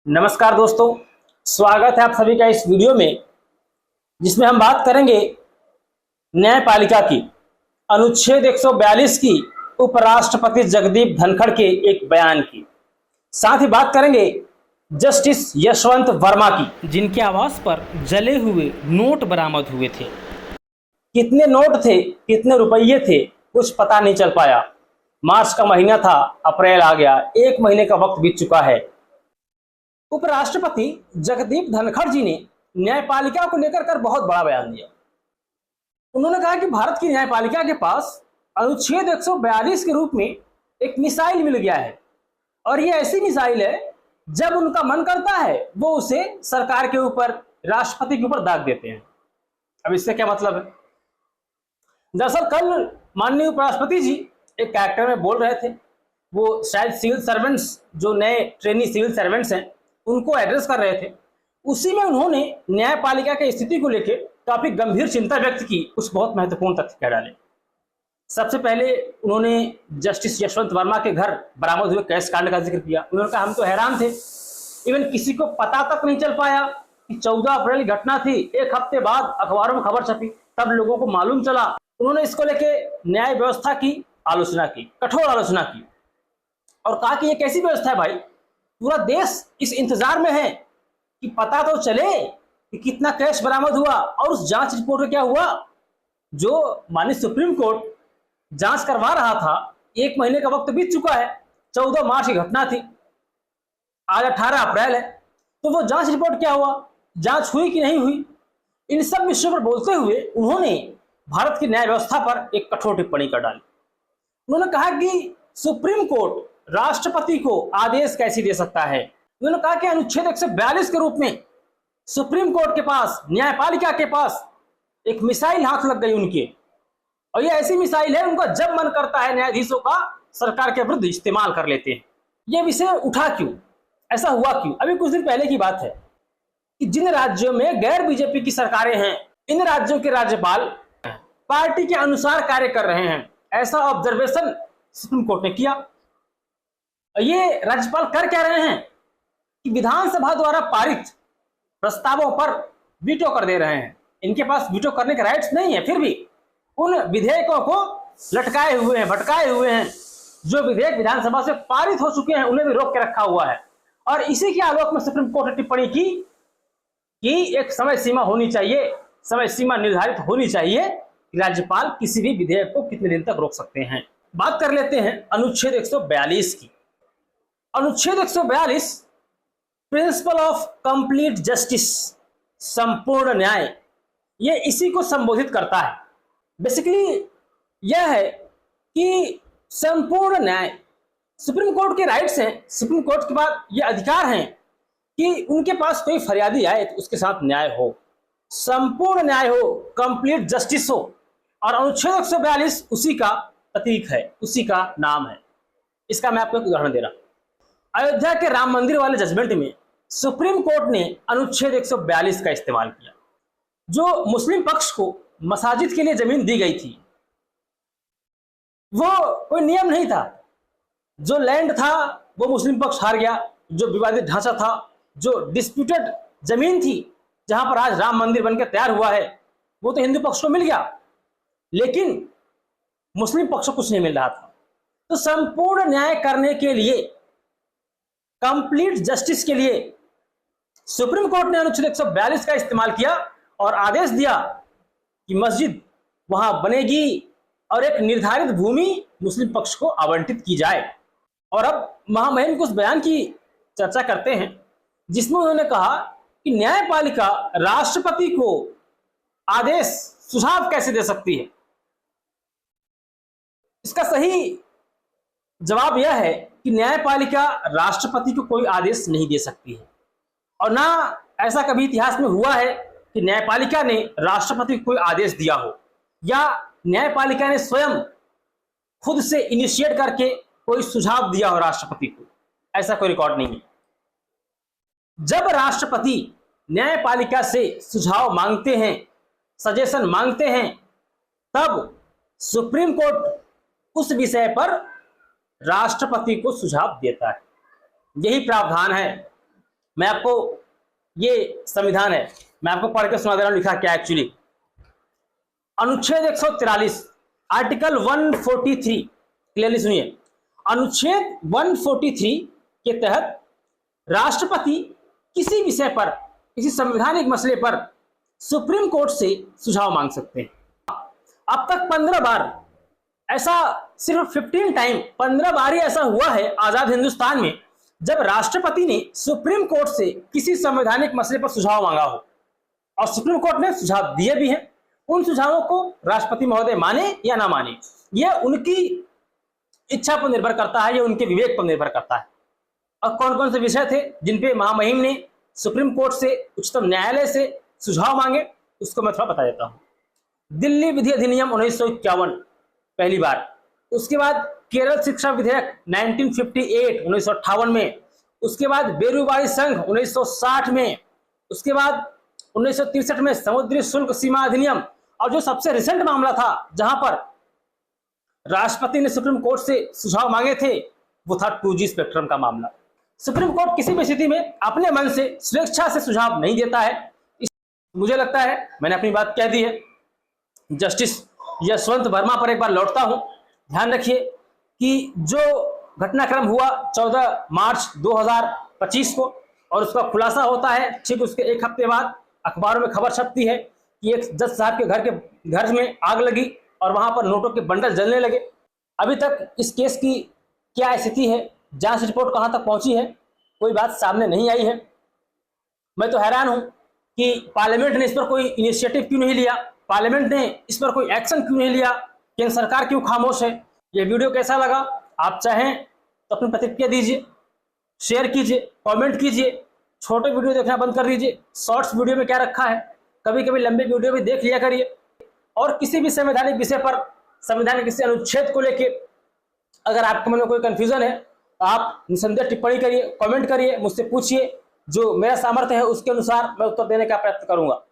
नमस्कार दोस्तों, स्वागत है आप सभी का इस वीडियो में, जिसमें हम बात करेंगे न्यायपालिका की अनुच्छेद 142 की उपराष्ट्रपति जगदीप धनखड़ के एक बयान की। साथ ही बात करेंगे जस्टिस यशवंत वर्मा की, जिनके आवास पर जले हुए नोट बरामद हुए थे। कितने नोट थे, कितने रुपये थे, कुछ पता नहीं चल पाया। मार्च का महीना था, अप्रैल आ गया, एक महीने का वक्त बीत चुका है। उपराष्ट्रपति जगदीप धनखड़ जी ने न्यायपालिका को लेकर कर बहुत बड़ा बयान दिया। उन्होंने कहा कि भारत की न्यायपालिका के पास अनुच्छेद 142 के रूप में एक मिसाइल मिल गया है, और ये ऐसी मिसाइल है जब उनका मन करता है वो उसे सरकार के ऊपर, राष्ट्रपति के ऊपर दाग देते हैं। अब इससे क्या मतलब है? दरअसल कल माननीय उपराष्ट्रपति जी एक कैरेक्टर में बोल रहे थे। वो शायद सिविल सर्वेंट्स, जो नए ट्रेनी सिविल सर्वेंट्स हैं, उनको एड्रेस कर रहे थे। उसी में उन्होंने न्यायपालिका की स्थिति को लेकर काफी गंभीर चिंता व्यक्त की। कुछ बहुत महत्वपूर्ण तथ्य कह डाले। सबसे पहले उन्होंने जस्टिस यशवंत वर्मा के घर बरामद हुए कैश कांड का जिक्र किया। उन्होंने कहा हम तो हैरान थे, इवन किसी को पता तक नहीं चल पाया कि 14 अप्रैल की घटना थी। एक हफ्ते बाद अखबारों में खबर छपी, तब लोगों को मालूम चला। उन्होंने इसको लेकर न्याय व्यवस्था की आलोचना की, कठोर आलोचना की, और कहा कि ये कैसी व्यवस्था है भाई, पूरा देश इस इंतजार में है कि पता तो चले कि कितना कैश बरामद हुआ और उस जांच रिपोर्ट में क्या हुआ। जो माननीय सुप्रीम कोर्ट जांच करवा रहा था, एक महीने का वक्त बीत चुका है। 14 मार्च की घटना थी, आज 18 अप्रैल है, तो वो जांच रिपोर्ट क्या हुआ, जांच हुई कि नहीं हुई, इन सब विषयों पर बोलते हुए उन्होंने भारत की न्याय व्यवस्था पर एक कठोर टिप्पणी कर डाली। उन्होंने कहा कि सुप्रीम कोर्ट राष्ट्रपति को आदेश कैसे दे सकता है। उन्होंने कहा कि अनुच्छेद 142 के रूप में सुप्रीम कोर्ट के पास, न्यायपालिका के पास एक मिसाइल हाथ लग गई उनके, और ये ऐसी मिसाइल है उनका जब मन करता है न्यायाधीशों का सरकार के विरुद्ध इस्तेमाल कर लेते हैं। ये विषय उठा क्यों, ऐसा हुआ क्यों? अभी कुछ दिन पहले की बात है कि जिन राज्यों में गैर बीजेपी की सरकारें हैं, इन राज्यों के राज्यपाल पार्टी के अनुसार कार्य कर रहे हैं, ऐसा ऑब्जर्वेशन सुप्रीम कोर्ट ने किया। ये राज्यपाल कर क्या रहे हैं कि विधानसभा द्वारा पारित प्रस्तावों पर वीटो कर दे रहे हैं। इनके पास वीटो करने के राइट्स नहीं है, फिर भी उन विधेयकों को लटकाए हुए हैं, भटकाए हुए हैं। जो विधेयक विधानसभा से पारित हो चुके हैं उन्हें भी रोक के रखा हुआ है। और इसी के आलोक में सुप्रीम कोर्ट ने टिप्पणी की कि एक समय सीमा होनी चाहिए, समय सीमा निर्धारित होनी चाहिए कि राज्यपाल किसी भी विधेयक को कितने दिन तक रोक सकते हैं। बात कर लेते हैं अनुच्छेद 142 की। अनुच्छेद 142 प्रिंसिपल ऑफ कंप्लीट जस्टिस, संपूर्ण न्याय, ये इसी को संबोधित करता है। बेसिकली यह है कि संपूर्ण न्याय, सुप्रीम कोर्ट के राइट्स हैं, सुप्रीम कोर्ट के बाद ये अधिकार हैं कि उनके पास कोई फरियादी आए तो उसके साथ न्याय हो, संपूर्ण न्याय हो, कंप्लीट जस्टिस हो। और अनुच्छेद 142 उसी का प्रतीक है, उसी का नाम है। इसका मैं आपको एक उदाहरण दे रहा हूं। अयोध्या के राम मंदिर वाले जजमेंट में सुप्रीम कोर्ट ने अनुच्छेद 142 का इस्तेमाल किया। जो मुस्लिम पक्ष को मसाजिद के लिए जमीन दी गई थी, वो कोई नियम नहीं था। जो लैंड था वो मुस्लिम पक्ष हार गया। जो विवादित ढांचा था, जो डिस्प्यूटेड जमीन थी, जहां पर आज राम मंदिर बनकर तैयार हुआ है, वो तो हिंदू पक्ष को मिल गया, लेकिन मुस्लिम पक्ष को कुछ नहीं मिल रहा था। तो संपूर्ण न्याय करने के लिए, कंप्लीट जस्टिस के लिए सुप्रीम कोर्ट ने अनुच्छेद 142 का इस्तेमाल किया और आदेश दिया कि मस्जिद वहां बनेगी और एक निर्धारित भूमि मुस्लिम पक्ष को आवंटित की जाए। और अब महामहिम के उस बयान की चर्चा करते हैं जिसमें उन्होंने कहा कि न्यायपालिका राष्ट्रपति को आदेश, सुझाव कैसे दे सकती है। इसका सही जवाब यह है कि न्यायपालिका राष्ट्रपति को कोई आदेश नहीं दे सकती है, और ना ऐसा कभी इतिहास में हुआ है कि न्यायपालिका ने राष्ट्रपति को कोई आदेश दिया हो, या न्यायपालिका ने स्वयं खुद से इनिशिएट करके कोई सुझाव दिया हो राष्ट्रपति को। ऐसा कोई रिकॉर्ड नहीं है। जब राष्ट्रपति न्यायपालिका से सुझाव मांगते हैं, सजेशन मांगते हैं, तब सुप्रीम कोर्ट उस विषय पर राष्ट्रपति को सुझाव देता है। यही प्रावधान है मैं आपको, ये संविधान है, मैं आपको पढ़ के सुना दे रहा हूं लिखा क्या एक्चुअली। अनुच्छेद 143 आर्टिकल 143, क्लियरली सुनिए। अनुच्छेद 143 के तहत राष्ट्रपति किसी विषय पर, किसी संवैधानिक मसले पर सुप्रीम कोर्ट से सुझाव मांग सकते हैं। अब तक 15 बार, ऐसा सिर्फ 15 टाइम, 15 बार ही ऐसा हुआ है आजाद हिंदुस्तान में जब राष्ट्रपति ने सुप्रीम कोर्ट से किसी संवैधानिक मसले पर सुझाव मांगा हो, और सुप्रीम कोर्ट ने सुझाव दिए भी हैं। उन सुझावों को राष्ट्रपति महोदय माने या ना माने, यह उनकी इच्छा पर निर्भर करता है, यह उनके विवेक पर निर्भर करता है। और कौन कौन से विषय थे जिन पे महामहिम ने सुप्रीम कोर्ट से, उच्चतम न्यायालय से सुझाव मांगे, उसको मैं थोड़ा बता देता हूं। दिल्ली विधि अधिनियम 1951 पहली बार, उसके बाद केरल शिक्षा विधेयक 1958 1958 में, उसके बाद बेरूबाई संघ 1960 में, उसके बाद 1963 में समुद्री शुल्क सीमा अधिनियम, और जो सबसे रिसेंट मामला था जहां पर राष्ट्रपति ने सुप्रीम कोर्ट से सुझाव मांगे थे, वो था 2G स्पेक्ट्रम का मामला। सुप्रीम कोर्ट किसी भी स्थिति में अपने मन से स्वेच्छा से सुझाव नहीं देता है। मुझे लगता है मैंने अपनी बात कह दी है। जस्टिस यशवंत वर्मा पर एक बार लौटता हूं। ध्यान रखिए कि जो घटनाक्रम हुआ 14 मार्च 2025 को, और उसका खुलासा होता है ठीक उसके एक हफ्ते बाद अखबारों में खबर छपती है कि एक जज साहब के घर में आग लगी और वहां पर नोटों के बंडल जलने लगे। अभी तक इस केस की क्या स्थिति है, जांच रिपोर्ट कहां तक पहुंची है, कोई बात सामने नहीं आई है। मैं तो हैरान हूं कि पार्लियामेंट ने इस पर कोई इनिशिएटिव क्यों नहीं लिया, पार्लियामेंट ने इस पर कोई एक्शन क्यों नहीं लिया, केंद्र सरकार क्यों खामोश है। यह वीडियो कैसा लगा, आप चाहें तो अपनी प्रतिक्रिया दीजिए, शेयर कीजिए, कमेंट कीजिए। छोटे वीडियो देखना बंद कर दीजिए, शॉर्ट्स वीडियो में क्या रखा है, कभी कभी लंबे वीडियो भी देख लिया करिए। और किसी भी संवैधानिक विषय पर, संविधान के किसी अनुच्छेद को लेकर अगर आपके मन में कोई कंफ्यूजन है, आप निसंदेह टिप्पणी करिए, कमेंट करिए, मुझसे पूछिए। जो मेरा सामर्थ्य है उसके अनुसार मैं उत्तर देने का प्रयत्न करूंगा।